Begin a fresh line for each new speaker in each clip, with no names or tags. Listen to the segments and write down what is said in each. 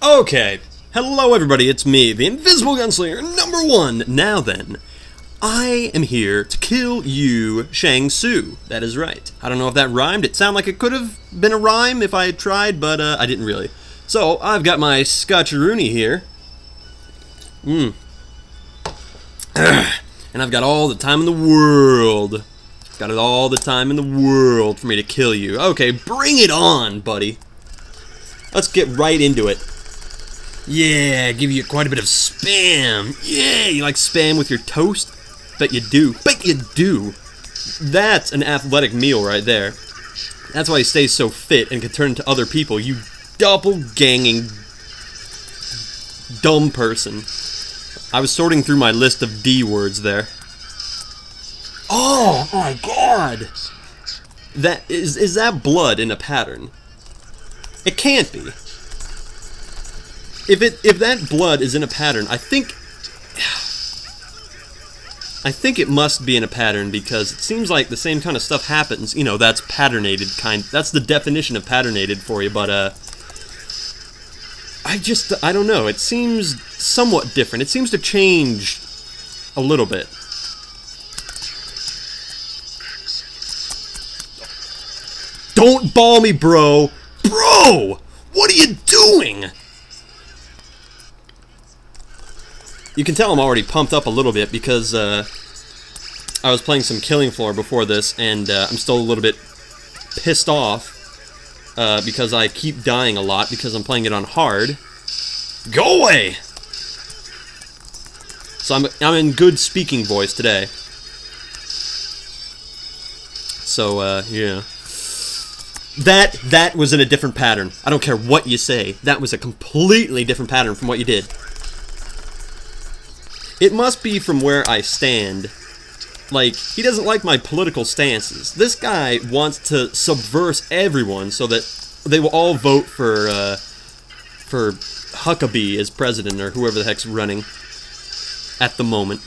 Okay, hello everybody, it's me, the Invisible Gunslinger #1. Now then, I am here to kill you, Shang Tzu. That is right. I don't know if that rhymed. It sounded like it could have been a rhyme if I had tried, but I didn't really. So, I've got my Scotcheroony here. And I've got all the time in the world. Got it all the time in the world for me to kill you. Okay, bring it on, buddy. Let's get right into it. Yeah, give you quite a bit of spam. Yeah, you like spam with your toast? Bet you do. Bet you do. That's an athletic meal right there. That's why he stays so fit and can turn into other people, you doppelganging dumb person. I was sorting through my list of D words there. Oh my god! That is that blood in a pattern? It can't be. If that blood is in a pattern, I think it must be in a pattern because it seems like the same kind of stuff happens. You know, that's patternated kind. That's the definition of patternated for you, but I don't know. It seems somewhat different. It seems to change a little bit. Don't ball me, bro. Bro! What are you doing? You can tell I'm already pumped up a little bit because I was playing some Killing Floor before this, and I'm still a little bit pissed off because I keep dying a lot because I'm playing it on hard. Go away! So I'm in good speaking voice today. So yeah. That was in a different pattern. I don't care what you say. That was a completely different pattern from what you did. It must be from where I stand. Like, he doesn't like my political stances. This guy wants to subvert everyone so that they will all vote for Huckabee as president or whoever the heck's running at the moment.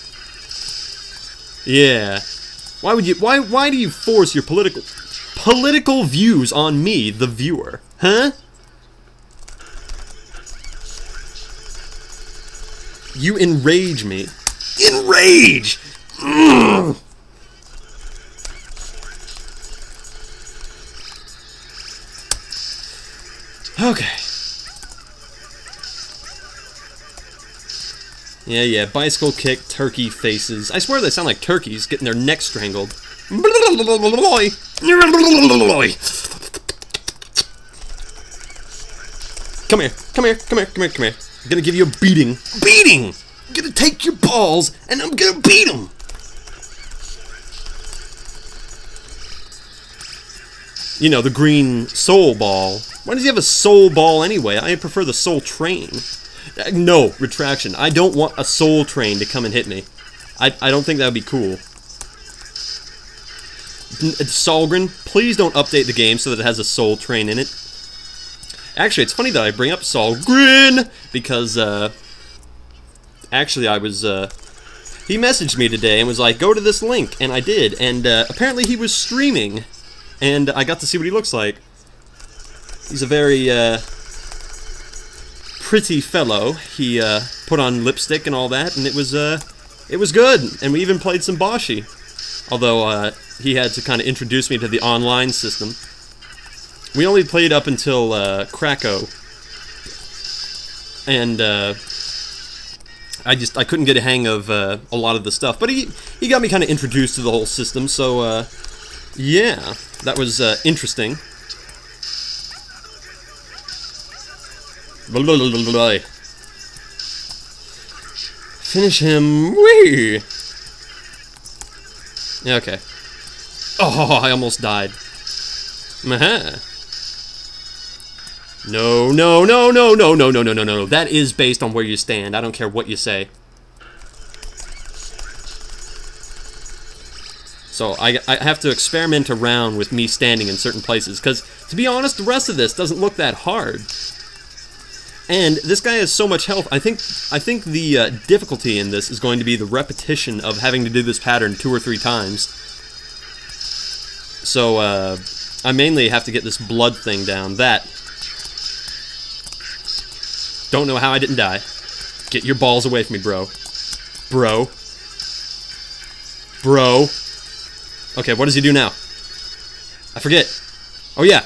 Yeah. Why would you? Why do you force your political views on me, the viewer? Huh? You enrage me. Enrage! Mm. Okay. Yeah, bicycle kick, turkey faces. I swear they sound like turkeys getting their necks strangled. Come here. I'm gonna give you a beating. Beating! I'm gonna take your balls and I'm gonna beat them! You know, the green soul ball. Why does he have a soul ball anyway? I prefer the soul train. No, retraction. I don't want a soul train to come and hit me. I don't think that would be cool. Solgren, please don't update the game so that it has a soul train in it. Actually, it's funny that I bring up Solgren because, actually I was, he messaged me today and was like, go to this link, and I did, and apparently he was streaming, and I got to see what he looks like. He's a very, pretty fellow. He, put on lipstick and all that, and it was good, and we even played some Boshy. Although, he had to kind of introduce me to the online system. We only played up until, Krakow. And, I couldn't get a hang of, a lot of the stuff. But he got me kind of introduced to the whole system, so, yeah. That was, interesting. Finish him. Whee! Okay. Oh, I almost died. Aha. No. That is based on where you stand. I don't care what you say. So I have to experiment around with me standing in certain places, because, to be honest, the rest of this doesn't look that hard. And this guy has so much health. I think the difficulty in this is going to be the repetition of having to do this pattern 2 or 3 times. So, I mainly have to get this blood thing down. That. Don't know how I didn't die. Get your balls away from me, bro. Bro. Bro. Okay, what does he do now? I forget. Oh, yeah.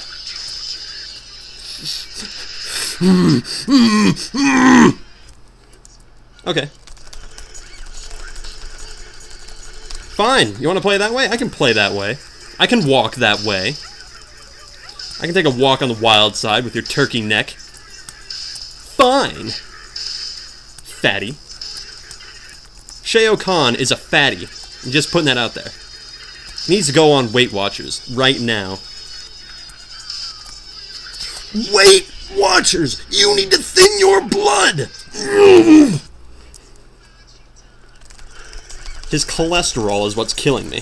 Okay. Fine. You want to play that way? I can play that way. I can walk that way. I can take a walk on the wild side with your turkey neck. Fine. Fatty. Shao Kahn is a fatty. I'm just putting that out there. He needs to go on Weight Watchers right now. Weight Watchers! You need to thin your blood! His cholesterol is what's killing me.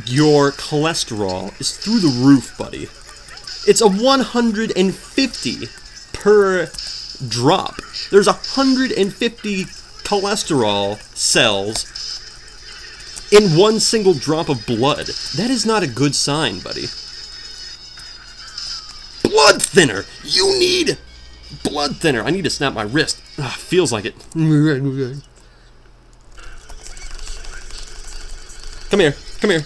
Your cholesterol is through the roof, buddy. It's a 150 per drop. There's 150 cholesterol cells in one single drop of blood. That is not a good sign, buddy. Blood thinner! You need blood thinner. I need to snap my wrist. Ugh, feels like it. Come here. Come here.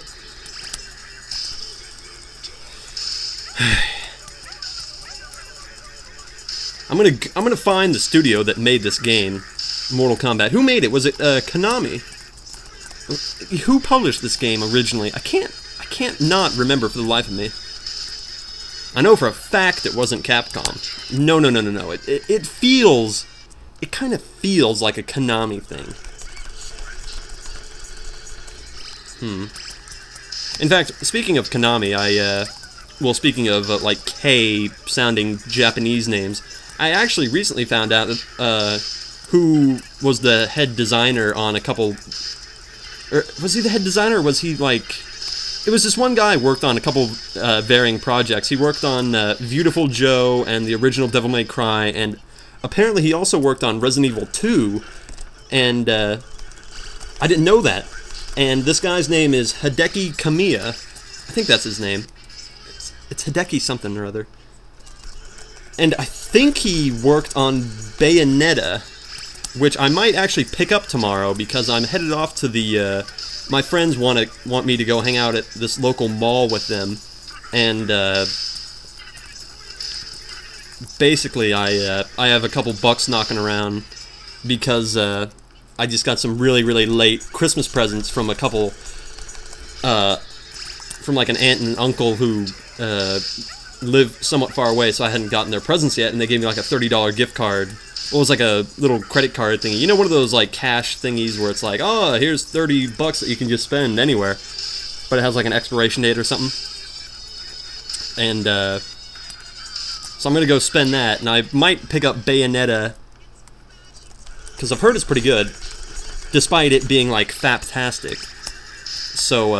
I'm gonna find the studio that made this game, Mortal Kombat. Who made it? Was it Konami? Who published this game originally? I can't not remember for the life of me. I know for a fact it wasn't Capcom. No. It kind of feels like a Konami thing. In fact, speaking of Konami, well, speaking of, like, K-sounding Japanese names, I actually recently found out that, who was the head designer on a couple... Or, was he the head designer, or was he, like... It was this one guy who worked on a couple varying projects. He worked on Beautiful Joe and the original Devil May Cry, and apparently he also worked on Resident Evil 2, and, I didn't know that. And this guy's name is Hideki Kamiya. I think that's his name. It's Hideki something or other. And I think he worked on Bayonetta, which I might actually pick up tomorrow because I'm headed off to the, my friends want me to go hang out at this local mall with them, and, basically I have a couple bucks knocking around because, I just got some really, really late Christmas presents from a couple, from like an aunt and uncle who, live somewhat far away, so I hadn't gotten their presents yet, and they gave me like a $30 gift card. Well, it was like a little credit card thingy. You know, one of those like cash thingies where it's like, oh, here's 30 bucks that you can just spend anywhere, but it has like an expiration date or something. And, so I'm gonna go spend that, and I might pick up Bayonetta, because I've heard it's pretty good, despite it being like faptastic. So,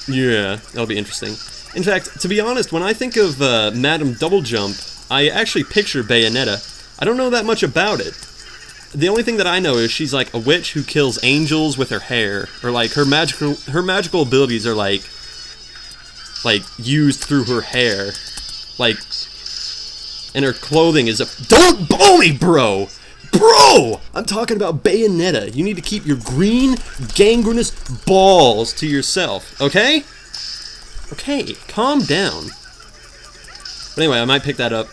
yeah, that'll be interesting. In fact, to be honest, when I think of Madame Double Jump, I actually picture Bayonetta. I don't know that much about it. The only thing that I know is she's like a witch who kills angels with her hair, or like her magical abilities are like used through her hair, like, and her clothing is a— Don't blow me, bro! Bro! I'm talking about Bayonetta. You need to keep your green, gangrenous balls to yourself, okay? Okay, calm down. But anyway, I might pick that up.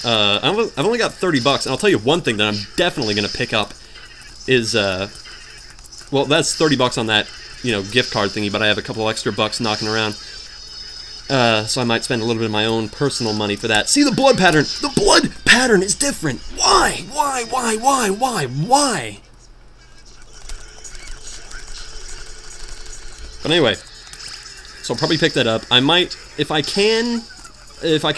I've only got 30 bucks, and I'll tell you one thing that I'm definitely going to pick up is, well, that's 30 bucks on that, you know, gift card thingy, but I have a couple extra bucks knocking around. So I might spend a little bit of my own personal money for that. See the blood pattern? The blood pattern is different. Why? Why? But anyway, so I'll probably pick that up. I might, if I can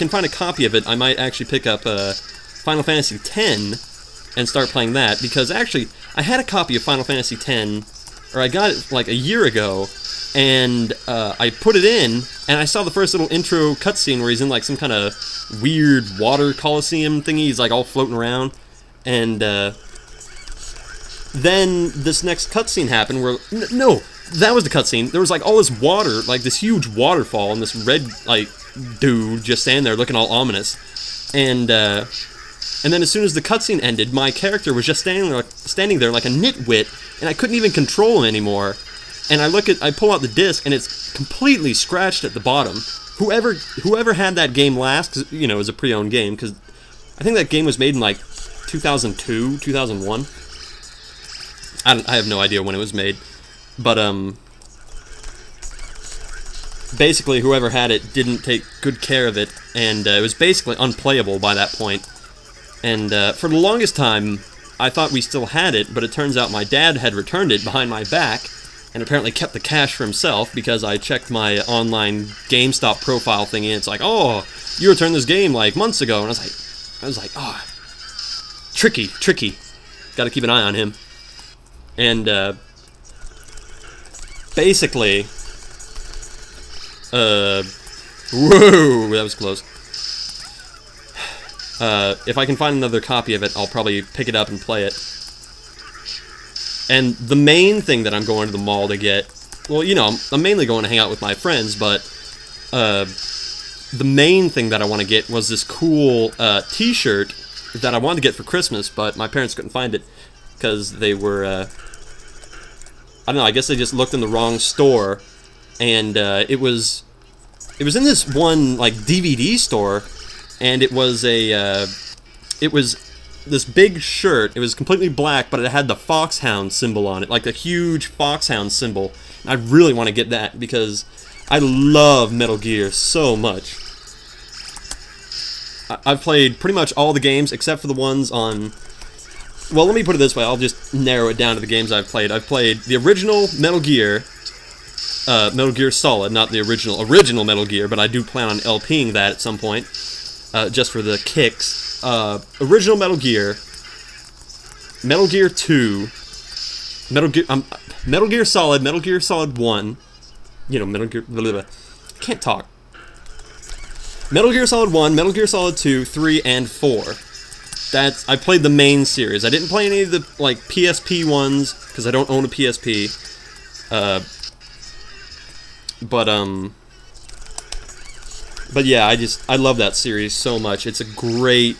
find a copy of it, I might actually pick up Final Fantasy X and start playing that, because actually, I had a copy of Final Fantasy X, or I got it like a year ago, and I put it in, and I saw the first little intro cutscene where he's in like some kind of weird water coliseum thingy. He's like all floating around, and then this next cutscene happened where... No, that was the cutscene. There was, like, all this water, like, this huge waterfall, and this red, like, dude just standing there looking all ominous. And then as soon as the cutscene ended, my character was just standing there like a nitwit, and I couldn't even control him anymore. And I pull out the disc, and it's completely scratched at the bottom. Whoever had that game last, 'cause, you know, it was a pre-owned game, because I think that game was made in, like, 2002, 2001. I have no idea when it was made. But, basically, whoever had it didn't take good care of it, and it was basically unplayable by that point. And for the longest time, I thought we still had it, but it turns out my dad had returned it behind my back, and apparently kept the cash for himself, because I checked my online GameStop profile thingy, and it's like, oh, you returned this game, like, months ago, and I was like, oh, tricky, gotta keep an eye on him. And, basically, whoa, that was close. If I can find another copy of it, I'll probably pick it up and play it. And the main thing that I'm going to the mall to get, well, you know, I'm mainly going to hang out with my friends, but the main thing that I want to get was this cool t-shirt that I wanted to get for Christmas, but my parents couldn't find it because they were, I don't know, I guess they just looked in the wrong store, and it was in this one, like, DVD store, and it was this big shirt. It was completely black, but it had the foxhound symbol on it, like a huge foxhound symbol. And I really want to get that because I love Metal Gear so much. I've played pretty much all the games except for the ones on... Well, let me put it this way. I'll just narrow it down to the games I've played. I've played the original Metal Gear Solid, not the original Metal Gear, but I do plan on LPing that at some point, just for the kicks. Original Metal Gear, Metal Gear 2, Metal Gear Solid, Metal Gear Solid 1, you know, Metal Gear, blah, blah, blah. Can't talk. Metal Gear Solid 1, Metal Gear Solid 2, 3, and 4. I played the main series. I didn't play any of the, like, PSP ones, because I don't own a PSP, but yeah, I love that series so much. It's a great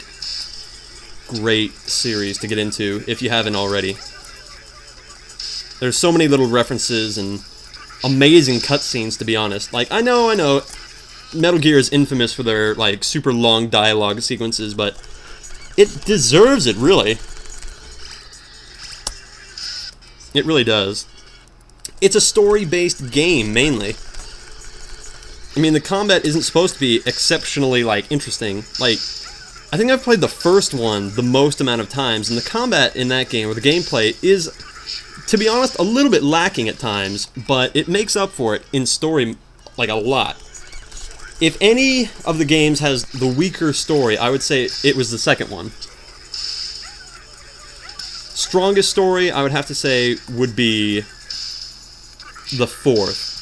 series to get into if you haven't already. There's so many little references and amazing cutscenes, to be honest. Like, I know, Metal Gear is infamous for their, like, super long dialogue sequences, but it deserves it, really. It really does. It's a story-based game, mainly. I mean, the combat isn't supposed to be exceptionally, like, interesting. Like, I think I've played the first one the most amount of times, and the combat in that game, or the gameplay, is, to be honest, a little bit lacking at times, but it makes up for it in story, like, a lot. If any of the games has the weaker story, I would say it was the second one. Strongest story, I would have to say, would be the fourth.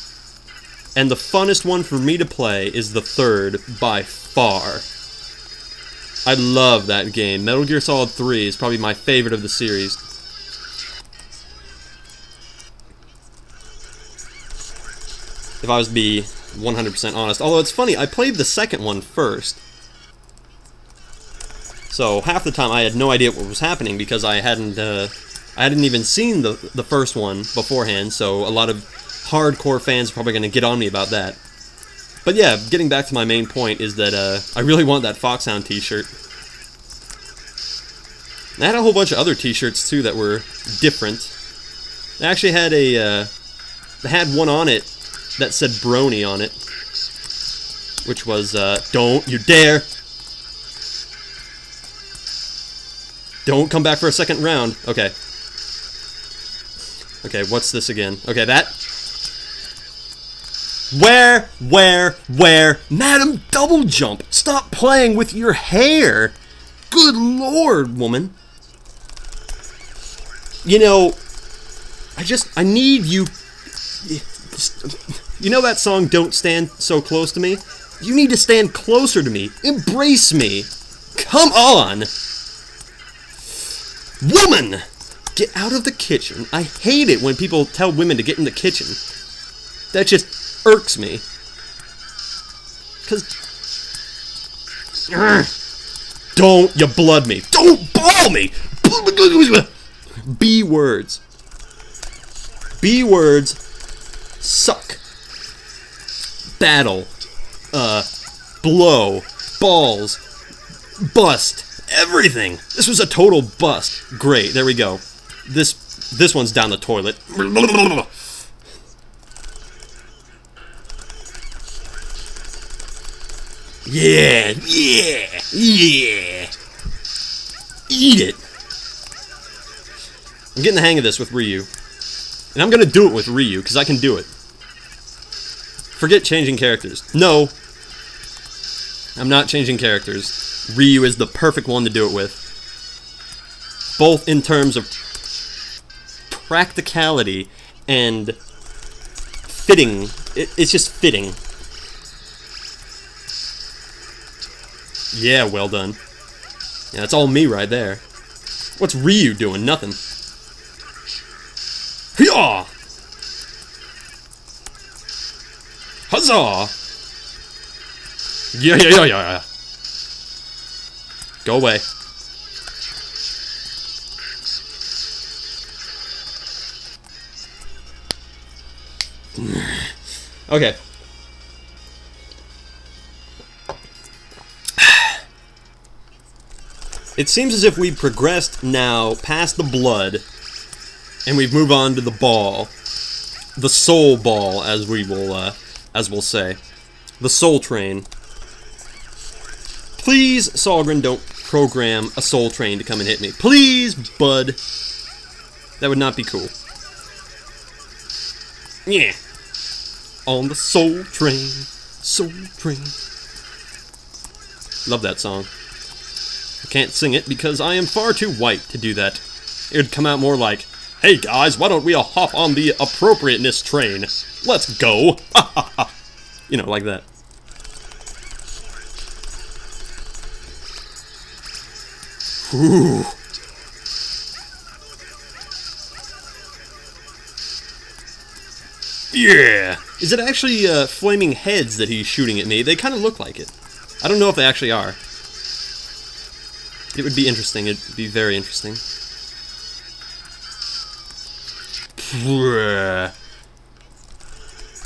And the funnest one for me to play is the third, by far. I love that game. Metal Gear Solid 3 is probably my favorite of the series. If I was to be 100% honest. Although it's funny, I played the second one first. So half the time I had no idea what was happening because I hadn't even seen the first one beforehand, so a lot of hardcore fans are probably going to get on me about that. But yeah, getting back to my main point is that I really want that Foxhound t-shirt. I had a whole bunch of other t-shirts too that were different. I actually had they had one on it that said Brony on it, which was, don't you dare! Don't come back for a second round. Okay. Okay, what's this again? Okay, that... Where? Madam Double Jump! Stop playing with your hair! Good lord, woman. You know, I need you... You know that song, Don't Stand So Close to Me? You need to stand closer to me. Embrace me. Come on! Woman! Get out of the kitchen. I hate it when people tell women to get in the kitchen. That just irks me. Because... Don't you blood me. Don't ball me! B words. B words suck. Battle. Blow. Balls. Bust. Everything. This was a total bust. Great. There we go. This one's down the toilet. Yeah. Yeah. Yeah. Eat it. I'm getting the hang of this with Ryu. And I'm gonna do it with Ryu, because I can do it. Forget changing characters. No. I'm not changing characters. Ryu is the perfect one to do it with. Both in terms of practicality and fitting. It's just fitting. Yeah, well done. Yeah, that's all me right there. What's Ryu doing? Nothing. Hya! Huzzah! Yeah. Go away. Okay. It seems as if we've progressed now past the blood, and we've moved on to the ball, the soul ball, as we'll say, the soul train. Please, Solgren, don't program a soul train to come and hit me. Please, bud. That would not be cool. Yeah. On the soul train, soul train. Love that song. I can't sing it because I am far too white to do that. It would come out more like, "Hey guys, why don't we all hop on the appropriateness train? Let's go!" You know, like that. Whew. Yeah! Is it actually flaming heads that he's shooting at me? They kind of look like it. I don't know if they actually are. It would be interesting. It'd be very interesting.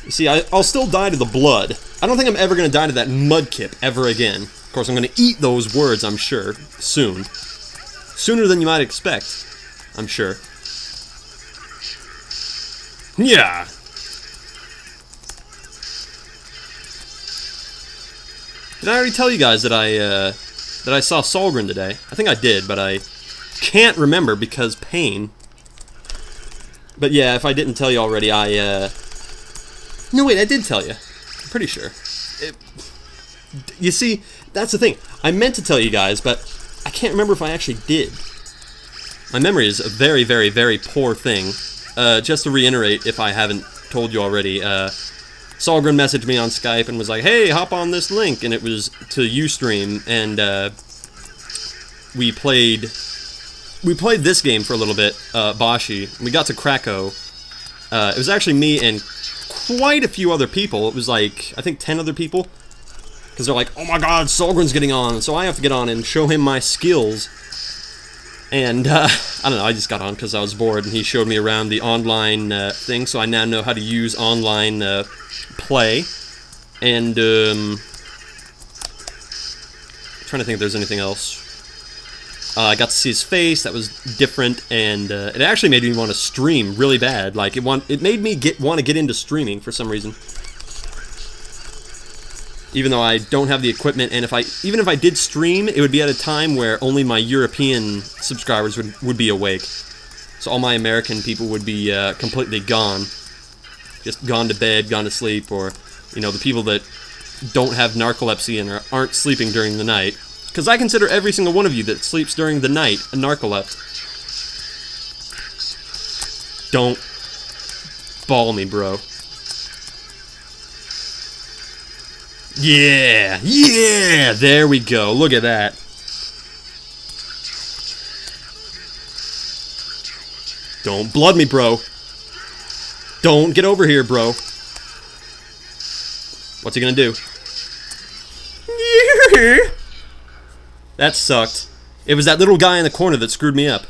You see, I'll still die to the blood. I don't think I'm ever going to die to that mudkip ever again. Of course, I'm going to eat those words, I'm sure, soon. Sooner than you might expect, I'm sure. Yeah. Did I already tell you guys that I saw Solgren today? I think I did, but I can't remember because pain. But yeah, if I didn't tell you already, no, wait, I did tell you. I'm pretty sure. You see, that's the thing. I meant to tell you guys, but I can't remember if I actually did. My memory is a very, very, very poor thing. Just to reiterate, if I haven't told you already, Solgren messaged me on Skype and was like, "Hey, hop on this link," and it was to Ustream, and we played this game for a little bit, Boshy. We got to Krakow. It was actually me and quite a few other people. It was like, I think 10 other people. Because they're like, "Oh my god, Solgren's getting on," so I have to get on and show him my skills. And, I don't know, I just got on because I was bored, and he showed me around the online thing, so I now know how to use online play. And, trying to think if there's anything else. I got to see his face. That was different, and it actually made me want to stream really bad. Like, it made me want to get into streaming for some reason. Even though I don't have the equipment, and even if I did stream, it would be at a time where only my European subscribers would be awake. So all my American people would be completely gone. Just gone to bed, gone to sleep, or, you know, the people that don't have narcolepsy and aren't sleeping during the night. Because I consider every single one of you that sleeps during the night a narcolept. Don't ball me, bro. Yeah! Yeah! There we go. Look at that. Don't blood me, bro. Don't get over here, bro. What's he gonna do? That sucked. It was that little guy in the corner that screwed me up.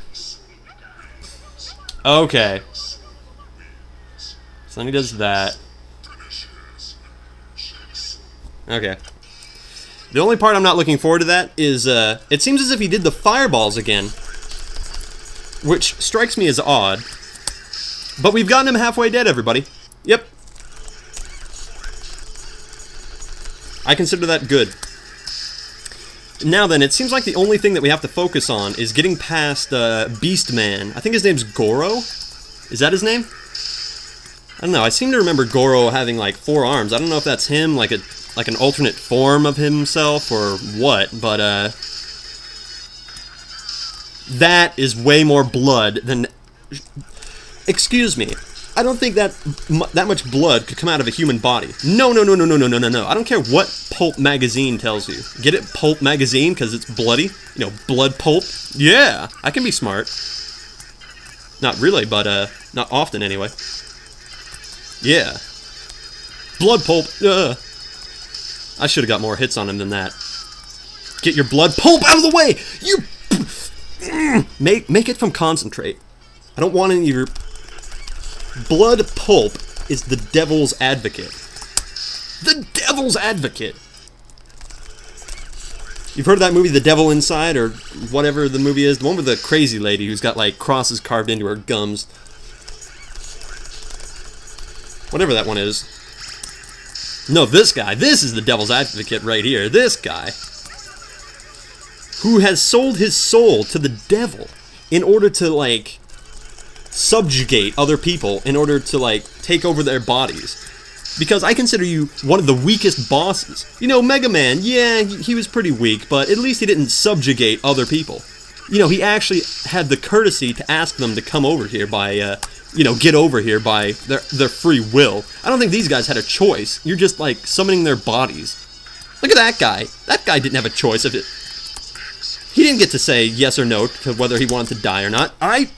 Okay. So then he does that. Okay. The only part I'm not looking forward to that is, it seems as if he did the fireballs again. Which strikes me as odd. But we've gotten him halfway dead, everybody. Yep. I consider that good. Now then, it seems like the only thing that we have to focus on is getting past Beast Man. I think his name's Goro? Is that his name? I don't know, I seem to remember Goro having like 4 arms. I don't know if that's him, like an alternate form of himself or what, but that is way more blood than... Excuse me. I don't think that much blood could come out of a human body. No. I don't care what Pulp magazine tells you. Get it, Pulp magazine, because it's bloody? You know, blood pulp? Yeah, I can be smart. Not really, but not often anyway. Yeah. Blood pulp. I should have got more hits on him than that. Get your blood pulp out of the way! You... Make it from concentrate. I don't want any of your... Blood pulp is the devil's advocate. The devil's advocate! You've heard of that movie, The Devil Inside, or whatever the movie is? The one with the crazy lady who's got, like, crosses carved into her gums. Whatever that one is. No, this guy. This is the devil's advocate right here. This guy. Who has sold his soul to the devil in order to, like... subjugate other people in order to, like, take over their bodies. Because I consider you one of the weakest bosses. You know, Mega Man, yeah, he was pretty weak, but at least he didn't subjugate other people. You know, he actually had the courtesy to ask them to come over here by, you know, get over here by their free will. I don't think these guys had a choice. You're just, like, summoning their bodies. Look at that guy. That guy didn't have a choice of it. He didn't get to say yes or no to whether he wanted to die or not. I